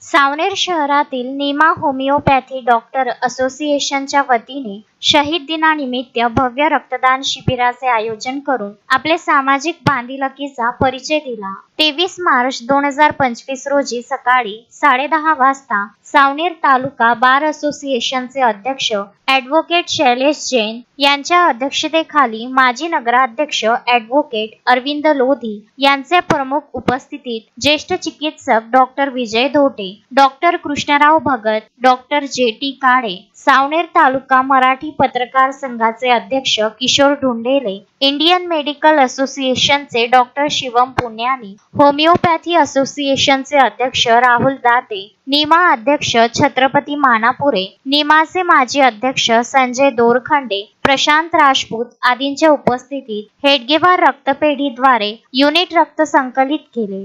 सावनेर शहरातील Neema homeopathy doctor असोसिएशनच्या वतीने शहीद दिनानिमित्त भव्य रक्तदान शिबिराचे आयोजन करून आपले सामाजिक बांधिलकीचा परिचय दिला। 23 मार्च 2025 रोजी सकाळी 10:30 वाजता सावनेर तालुका बार असोसिएशनचे अध्यक्ष ॲडव्होकेट शैलेश जैन यांच्या अध्यक्षतेखाली माजी नगराध्यक्ष ॲडव्होकेट अरविंद लोधी यांचे प्रमुख उपस्थितीत ज्येष्ठ चिकित्सक डॉक्टर विजय धोटे, डॉक्टर कृष्णराव भगत, डॉक्टर जे.टी. काळे, सावनेर तालुका मराठी पत्रकार संघाचे अध्यक्ष किशोर ढुंडेले, इंडियन मेडिकल असोसिएशनचे डॉक्टर शिवम पुण्यानी, होमिओपॅथी असोसिएशनचे अध्यक्ष राहुल दाते, नीमा अध्यक्ष छत्रपती मानापुरे, नीमाचे माजी अध्यक्ष संजय दोरखंडे, प्रशांत राजपूत आदींच्या उपस्थितीत हेडगेवार रक्तपेढीद्वारे युनिट रक्त संकलित केले।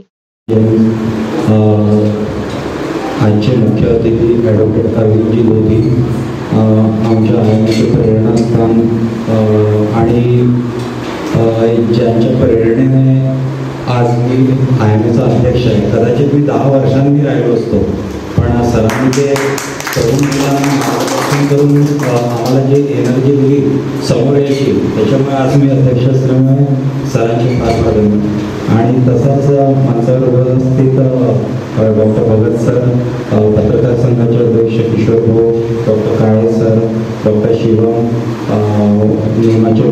आजचे मुख्य अतिथी ॲडव्होकेट अरविंदजी लोधी, आमच्या आयोजनाचे प्रेरणास्थान आणि ज्यांच्या प्रेरणेने आज मी IMAचा अध्यक्ष आहे। कदाचित मी 10 वर्षांनी राहिलो असतो, पण सरांनी ते तरुण मुलांना मार्गदर्शन करून आम्हाला जे एनर्जी दिली समोर यायची, त्याच्यामुळे आज मी अध्यक्ष असल्यामुळे सरांची फार धन्यवाद। आणि तसाच माझ्यावर उपस्थित डॉक्टर भगत सर, पत्रकार संघाचे अध्यक्ष किशोर भाऊ, डॉक्टर काळे सर, डॉक्टर शिवम, नियमाचे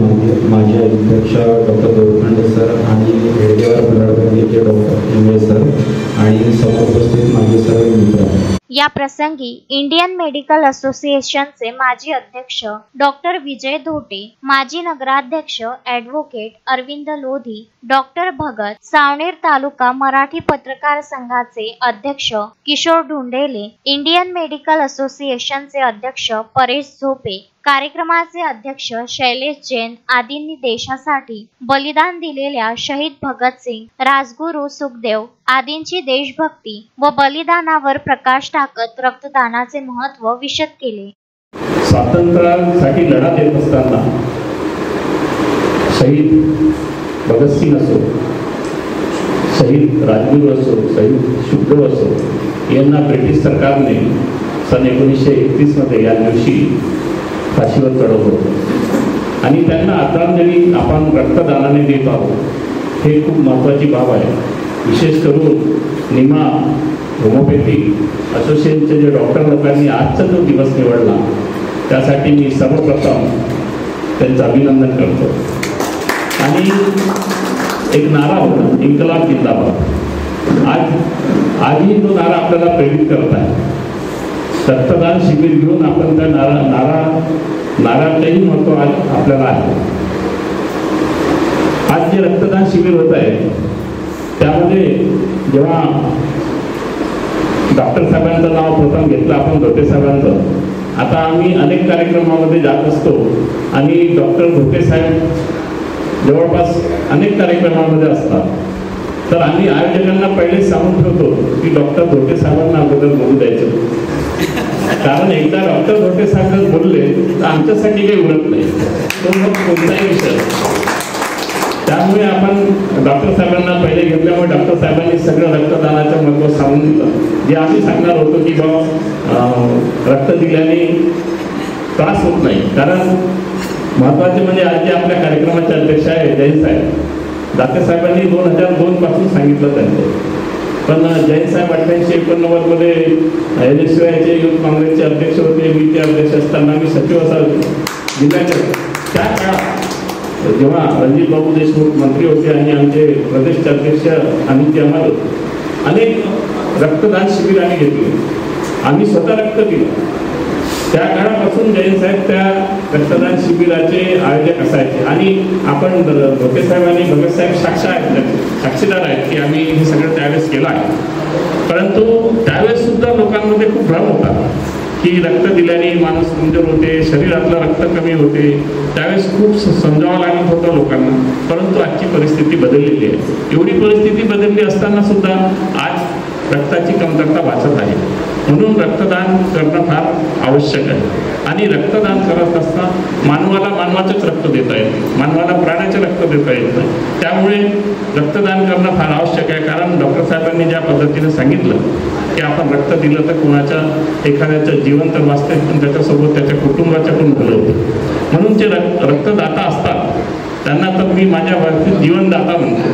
माजी अध्यक्ष डॉक्टर दोरखंडे सर आणि हेडगेवार ब्लडबँकेचे डॉक्टर इंगळे सर आणि समोर उपस्थित माझे सर्व मित्र। या प्रसंगी इंडियन मेडिकल असोसिएशनचे माजी अध्यक्ष डॉक्टर विजय धोटे, माजी नगराध्यक्ष ॲडव्होकेट अरविंद लोधी, डॉक्टर भगत, सावनेर तालुका मराठी पत्रकार संघाचे अध्यक्ष किशोर ढुंडेले, इंडियन मेडिकल असोसिएशनचे अध्यक्ष परेश झोपे, कार्यक्रमाचे अध्यक्ष शैलेश जैन आदींनी देशासाठी बलिदान दिलेल्या शहीद भगतसिंग, राजगुरू सुखदेव आदींची देशभक्ती व बलिदानावर प्रकाश टाकत रक्तदानाचे महत्त्व विशद केले। स्वातंत्र्यासाठी लढा देत असताना शहीद भगतसिंग असो, शहीद राजगुरू असो, शहीद सुखदेव असो यांना ब्रिटिश सरकारने सन 1931 मध्ये या दिवशी फाशीवर चढवलं होतं आणि त्यांना आदरांजली आपण रक्तदानाने देत आहोत। हे खूप महत्त्वाची बाब आहे। विशेष करून नीमा होमिओपॅथी असोसिएशनचे जे डॉक्टर लोकांनी आजचा जो दिवस निवडला त्यासाठी मी सर्वप्रथम त्यांचं अभिनंदन करतो। आणि एक नारा होता, इन्कलाब जिंदाबाद। आजही तो नारा आपल्याला प्रेरित करत आहे। रक्तदान शिबिर घेऊन आपण त्या नाराचंही महत्त्व आज आपल्याला आहे। आज जे रक्तदान शिबिर होत आहे त्यामध्ये जेव्हा डॉक्टर साहेबांचं नाव प्रथम घेतलं आपण, धोटे साहेबांचं, आता आम्ही अनेक कार्यक्रमामध्ये जात असतो आणि डॉक्टर धोटे साहेब जवळपास अनेक कार्यक्रमामध्ये असतात, तर आम्ही आयोजकांना पहिलेच सांगून ठेवतो की डॉक्टर धोटे साहेबांना अगोदर बोलू द्यायचं, कारण एकदा डॉक्टर धोटे साहेब जर बोलले तर आमच्यासाठी काही उरत नाही, तो मग कोणताही विषय। त्यामुळे आपण डॉक्टर साहेबांना पहिले घेतल्यामुळे डॉक्टर साहेबांनी सगळं रक्तदानाचं महत्त्व सांगून दिलं। जे आम्ही सांगणार होतो की बाबा रक्त दिल्याने त्रास होत नाही, कारण महत्त्वाचे म्हणजे आज जे आपल्या कार्यक्रमाचे अध्यक्ष आहे जैन साहेब, दाते साहेबांनी 2002 पासून सांगितलं त्यांचे, पण जैन साहेब 88-89 मध्ये NSYचे युथ काँग्रेसचे अध्यक्ष होते। मी ते अध्यक्ष असताना मी सचिव असायचो जिल्ह्याचे। त्या काळात जेव्हा रणजित बाबू देशमुख मंत्री होते आणि आमचे प्रदेशचे अध्यक्ष अनिल अहमद, अनेक रक्तदान शिबिर आम्ही घेतले, आम्ही स्वतः रक्त दिलं। त्या काळापासून जैन साहेब त्या रक्तदान शिबिराचे आयोजक असायचे आणि आपण धोटे साहेब आणि भगत साहेब साक्षीदार आहेत की आम्ही हे सगळं त्यावेळेस केलं आहे। परंतु त्यावेळेस सुद्धा लोकांमध्ये खूप भ्रम होता की रक्त दिल्याने माणूस कमजोर होते, शरीरातलं रक्त कमी होते, त्यावेळेस खूप समजावं लागत होतं लोकांना। परंतु आजची परिस्थिती बदललेली आहे। एवढी परिस्थिती बदलली असताना सुद्धा आज रक्ताची कमतरता भासत आहे। म्हणून रक्तदान करणं फार आवश्यक आहे. आणि रक्तदान करत असता मानवाला मानवाचंच रक्त देता येतं, मानवाला प्राण्याचे रक्त देता येतं. त्यामुळे रक्तदान करणं फार आवश्यक आहे. कारण डॉक्टर साहेबांनी ज्या पद्धतीने सांगितलं की आपण रक्त दिलं तर कोणाच्या एखाद्याचं जीवन तर वाचते, पण त्याच्यासोबत त्याच्या कुटुंबाच्या पण भलं होतं. म्हणून जे रक्तदाता असतात त्यांना तर मी माझ्या बाबतीत जीवनदाता म्हणतो,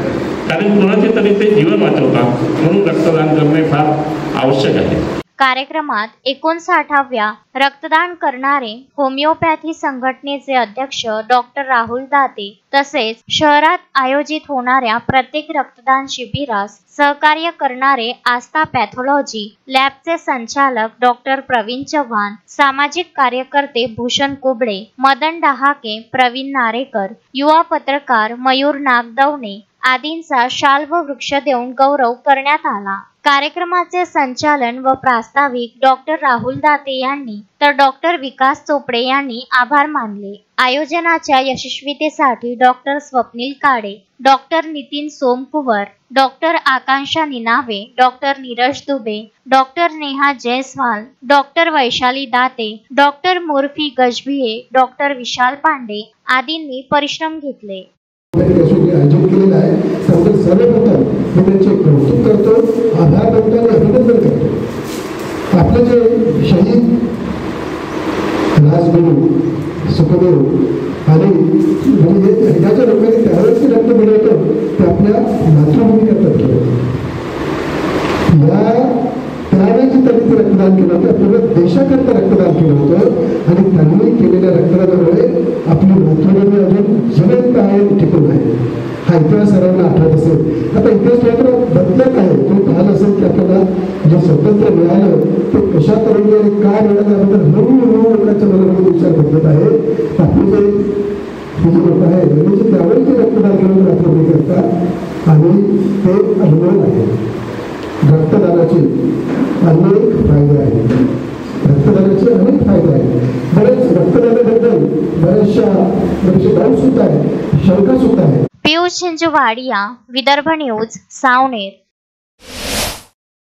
कारण कोणाचे तरी ते जीवन वाचवतात. म्हणून रक्तदान करणे फार आवश्यक आहे. कार्यक्रमात 59व्या रक्तदान करणारे होमिओपॅथी संघटनेचे अध्यक्ष डॉक्टर राहुल दाते तसेच शहरात आयोजित होणाऱ्या प्रत्येक रक्तदान शिबिरास सहकार्य करणारे आस्था पॅथॉलॉजी लॅबचे संचालक डॉक्टर प्रवीण चव्हाण, सामाजिक कार्यकर्ते भूषण कुबडे, मदन डहाके, प्रवीण नारेकर, युवा पत्रकार मयूर नागदवणे आदींचा शाल व वृक्ष देऊन गौरव करण्यात आला. कार्यक्रमाचे संचालन व प्रास्ताविक डॉक्टर राहुल दाते यांनी तर डॉक्टर विकास चोपडे यांनी आभार मानले. आयोजनाच्या यशस्वीतेसाठी doctor Swapnil Kade, doctor Nitin Somkuwar, doctor Akanksha Ninave, doctor Neeraj Dubey, doctor Neha Jaiswal, doctor Vaishali Date, doctor Murfi Gajbhiye, doctor Vishal Pandey आदींनी परिश्रम घेतले. आयोजन केलेलं आहे त्याबद्दल सर्वप्रथम मी त्यांचे कौतुक करतो, आभार मानतो आणि अभिनंदन करतो. आपले जे शहीद राजगुरू सुखदेव आणि म्हणजे ह्याच्या लोकांनी त्यावेळेस रक्त मिळवतो ते आपल्या मातृभूमी करतात केलं. त्यावेळेस त्यांनी रक्तदान केलं होतं, पूर्ण देशाकरता रक्तदान केलं होतं आणि त्यांनी केलेल्या रक्तदानामुळे आपली मातृभूमी अजून जिवंत आहे, टिकून आहे. हा इतिहास सर्वांना आठवत असेल. आता इतिहास मात्र बदलत आहे. तुम्ही पाहिलं असेल की आपल्याला जे स्वातंत्र्य मिळालं ते कशा तऱ्हेने आणि काय मिळालं त्याबद्दल हळूहळू लोकांच्या मनामध्ये विचार बदलत आहे. आपले जे लोक आहे म्हणजे त्यावेळेस ते रक्तदान केलं रात्रभर करतात आणि ते अनुभव आहे. रक्तदानाचे अनेक फायदे आहेत. रक्तदानाचे अनेक फायदे आहेत. बरेच रक्तदानाबद्दल बरेचशा डाऊट सुद्धा आहे, शंका सुद्धा आहे. पियुष झिंझवाडिया, विदर्भ न्यूज, सावनेर.